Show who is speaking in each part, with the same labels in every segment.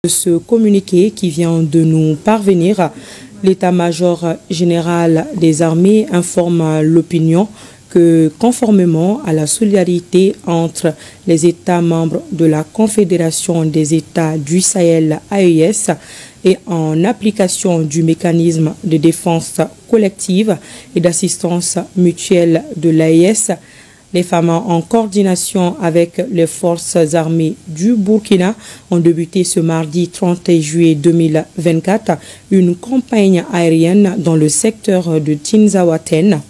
Speaker 1: Ce communiqué qui vient de nous parvenir, l'état-major général des armées informe l'opinion que conformément à la solidarité entre les États membres de la Confédération des États du Sahel AES et en application du mécanisme de défense collective et d'assistance mutuelle de l'AES, les femmes en coordination avec les forces armées du Burkina ont débuté ce mardi 30 juillet 2024 une campagne aérienne dans le secteur de Tinzaouaten.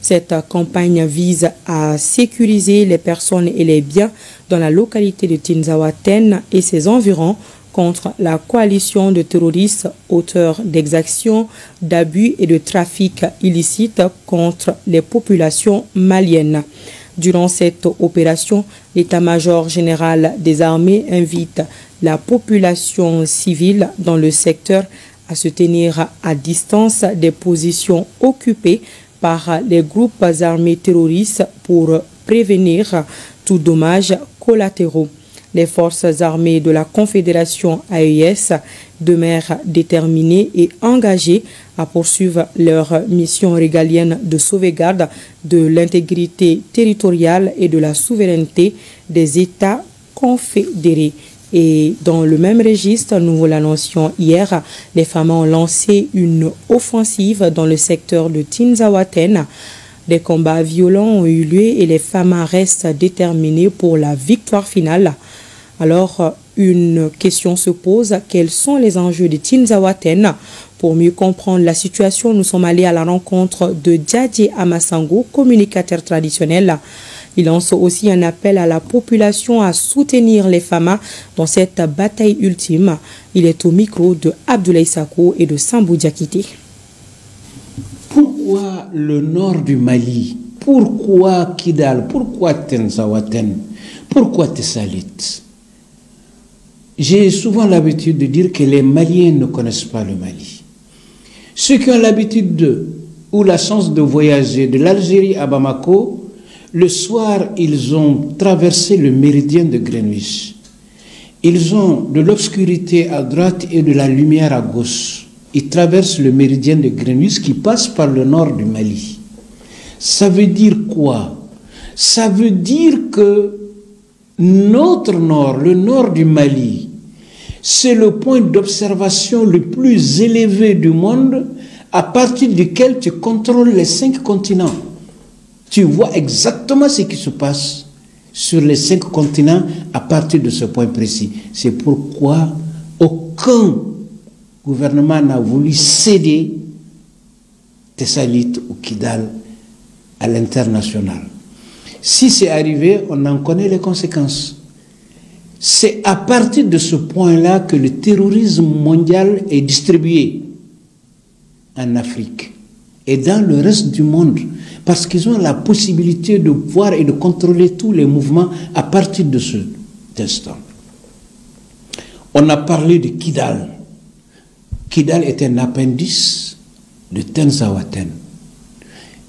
Speaker 1: Cette campagne vise à sécuriser les personnes et les biens dans la localité de Tinzaouaten et ses environs contre la coalition de terroristes auteurs d'exactions, d'abus et de trafic illicite contre les populations maliennes. Durant cette opération, l'état-major général des armées invite la population civile dans le secteur à se tenir à distance des positions occupées par les groupes armés terroristes pour prévenir tout dommage collatéraux. Les forces armées de la Confédération AES demeurent déterminées et engagées à poursuivre leur mission régalienne de sauvegarde de l'intégrité territoriale et de la souveraineté des États confédérés. Et dans le même registre, nous vous l'annoncions hier, les femmes ont lancé une offensive dans le secteur de Tinzaouaten. Des combats violents ont eu lieu et les femmes restent déterminées pour la victoire finale. Alors, une question se pose, quels sont les enjeux de Tinzaouaten? Pour mieux comprendre la situation, nous sommes allés à la rencontre de Djadji Amasango, communicateur traditionnel. Il lance aussi un appel à la population à soutenir les femmes dans cette bataille ultime. Il est au micro de Abdoulaye Sako et de Sambou Diakité.
Speaker 2: Pourquoi le nord du Mali? Pourquoi Kidal? Pourquoi Tinzaouaten? Pourquoi Tessalit? J'ai souvent l'habitude de dire que les Maliens ne connaissent pas le Mali. Ceux qui ont l'habitude ou la chance de voyager de l'Algérie à Bamako, le soir, ils ont traversé le méridien de Greenwich. Ils ont de l'obscurité à droite et de la lumière à gauche. Ils traversent le méridien de Greenwich qui passe par le nord du Mali. Ça veut dire quoi? Ça veut dire que notre nord, le nord du Mali, c'est le point d'observation le plus élevé du monde à partir duquel tu contrôles les 5 continents. Tu vois exactement ce qui se passe sur les 5 continents à partir de ce point précis. C'est pourquoi aucun gouvernement n'a voulu céder Tessalit ou Kidal à l'international. Si c'est arrivé, on en connaît les conséquences. C'est à partir de ce point-là que le terrorisme mondial est distribué en Afrique et dans le reste du monde, parce qu'ils ont la possibilité de voir et de contrôler tous les mouvements à partir de cet instant. On a parlé de Kidal. Kidal est un appendice de Tinzaouaten.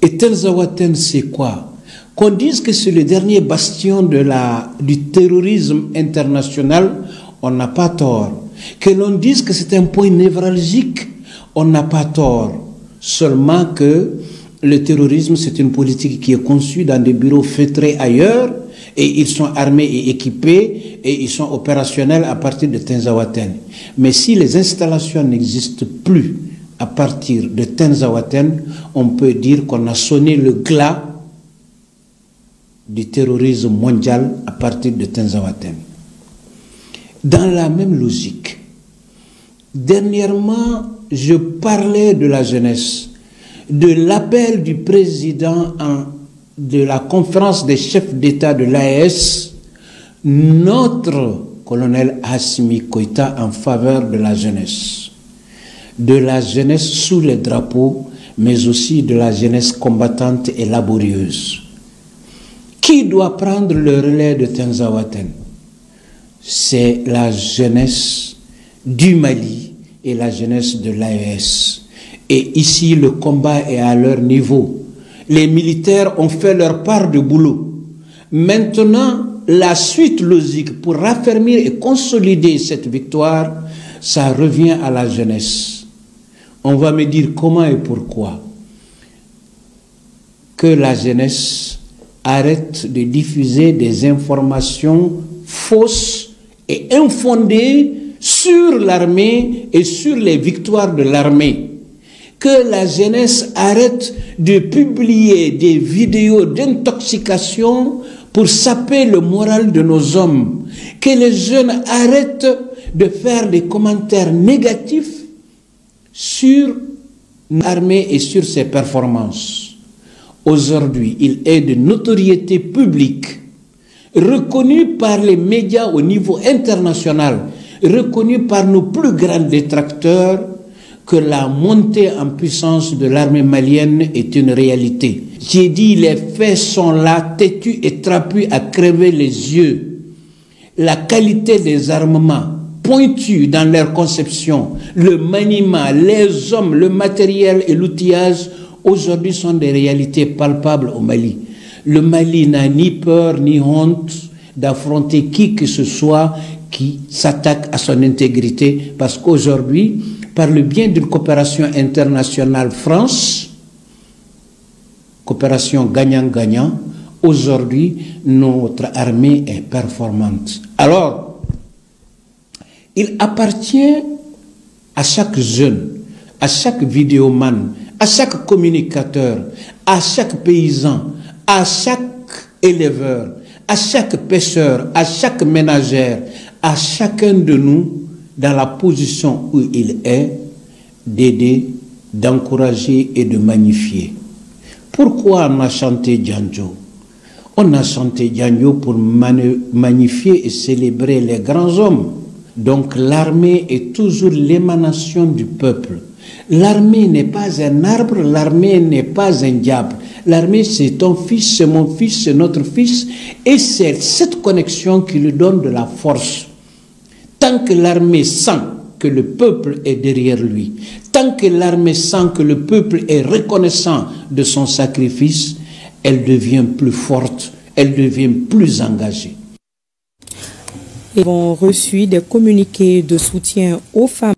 Speaker 2: Et Tinzaouaten, c'est quoi? Qu'on dise que c'est le dernier bastion du terrorisme international, on n'a pas tort. Que l'on dise que c'est un point névralgique, on n'a pas tort. Seulement que le terrorisme, c'est une politique qui est conçue dans des bureaux feutrés ailleurs, et ils sont armés et équipés, et ils sont opérationnels à partir de Tinzaouaten. Mais si les installations n'existent plus à partir de Tinzaouaten, on peut dire qu'on a sonné le glas du terrorisme mondial à partir de Tinzaouaten. Dans la même logique, dernièrement, je parlais de la jeunesse, de l'appel du président de la conférence des chefs d'État de l'AES, notre colonel Assimi Goïta, en faveur de la jeunesse sous les drapeaux, mais aussi de la jeunesse combattante et laborieuse. Qui doit prendre le relais de Tinzaouaten? C'est la jeunesse du Mali et la jeunesse de l'AES. Et ici, le combat est à leur niveau. Les militaires ont fait leur part de boulot. Maintenant, la suite logique pour raffermir et consolider cette victoire, ça revient à la jeunesse. On va me dire comment et pourquoi. Que la jeunesse arrête de diffuser des informations fausses et infondées sur l'armée et sur les victoires de l'armée. Que la jeunesse arrête de publier des vidéos d'intoxication pour saper le moral de nos hommes. Que les jeunes arrêtent de faire des commentaires négatifs sur l'armée et sur ses performances. Aujourd'hui, il est de notoriété publique, reconnu par les médias au niveau international, reconnu par nos plus grands détracteurs, que la montée en puissance de l'armée malienne est une réalité. J'ai dit, les faits sont là, têtus et trapus à crever les yeux. La qualité des armements, pointus dans leur conception, le maniement, les hommes, le matériel et l'outillage, aujourd'hui sont des réalités palpables au Mali. Le Mali n'a ni peur ni honte d'affronter qui que ce soit qui s'attaque à son intégrité, parce qu'aujourd'hui, par le biais d'une coopération internationale France, coopération gagnant-gagnant, aujourd'hui, notre armée est performante. Alors, il appartient à chaque jeune, à chaque vidéoman, à chaque communicateur, à chaque paysan, à chaque éleveur, à chaque pêcheur, à chaque ménagère, à chacun de nous, dans la position où il est, d'aider, d'encourager et de magnifier. Pourquoi on a chanté Djanjo? On a chanté Djanjo pour magnifier et célébrer les grands hommes. Donc l'armée est toujours l'émanation du peuple. L'armée n'est pas un arbre, l'armée n'est pas un diable. L'armée, c'est ton fils, c'est mon fils, c'est notre fils. Et c'est cette connexion qui lui donne de la force. Tant que l'armée sent que le peuple est derrière lui, tant que l'armée sent que le peuple est reconnaissant de son sacrifice, elle devient plus forte, elle devient plus engagée.
Speaker 1: Ils ont reçu des communiqués de soutien aux femmes.